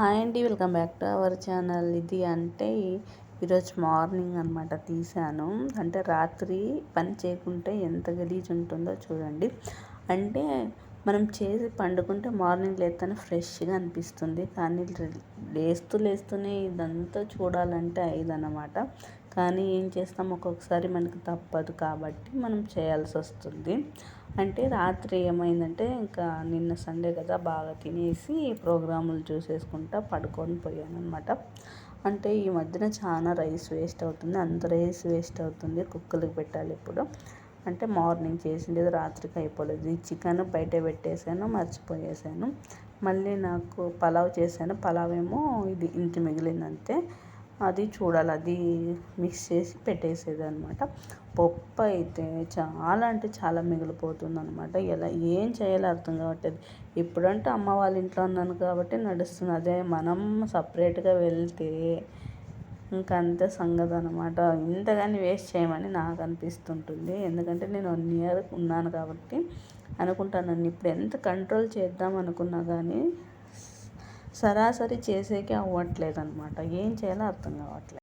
Hi అండి, welcome back to our channel. ఇది అంటే ఈరోజు మార్నింగ్ అనమాట తీసాను. అంటే రాత్రి పని చేయకుంటే ఎంత గలీజ్ ఉంటుందో చూడండి. అంటే మనం చేసి పండుకుంటే మార్నింగ్ లేస్తేనే ఫ్రెష్గా అనిపిస్తుంది, కానీ లేస్తూనే ఇదంతా చూడాలంటే అయ్యిదన్నమాట. కానీ ఏం చేస్తాం, ఒక్కొక్కసారి మనకు తప్పదు కాబట్టి మనం చేయాల్సి వస్తుంది. అంటే రాత్రి ఏమైందంటే, ఇంకా నిన్న సండే కదా, బాగా తినేసి ప్రోగ్రాములు చూసేసుకుంటా పడుకొని పోయాను అనమాట. అంటే ఈ మధ్యన చాలా రైస్ వేస్ట్ అవుతుంది, అంత రైస్ వేస్ట్ అవుతుంది. కుక్కలకు పెట్టాలి ఇప్పుడు. అంటే మార్నింగ్ చేసిండేది రాత్రికి అయిపోలేదు. ఈ చికెన్ బయట పెట్టేశాను, మర్చిపోయేసాను. మళ్ళీ నాకు పలావ్ చేశాను. పలావ్ ఏమో ఇది ఇంటి మిగిలిందంతే, అది చూడాలి, అది మిక్స్ చేసి పెట్టేసేది అనమాట. పప్పు అయితే చాలా అంటే చాలా మిగిలిపోతుంది అనమాట. ఎలా ఏం చేయాలో అర్థం కావట్లేదు. ఇప్పుడంటే అమ్మ వాళ్ళ ఇంట్లో ఉన్నాను కాబట్టి నడుస్తుంది. అదే మనం సపరేట్గా వెళ్తే ఇంకా అంతే సంగతి అనమాట. ఇంతగాని వేస్ట్ చేయమని నాకు అనిపిస్తుంటుంది. ఎందుకంటే నేను 1 ఇయర్ ఉన్నాను కాబట్టి అనుకుంటాను. ఇప్పుడు ఎంత కంట్రోల్ చేద్దాం అనుకున్నా కానీ సరాసరి చేసేకే అవ్వట్లేదు అనమాట. ఏం చేయాలో అర్థం కావట్లేదు.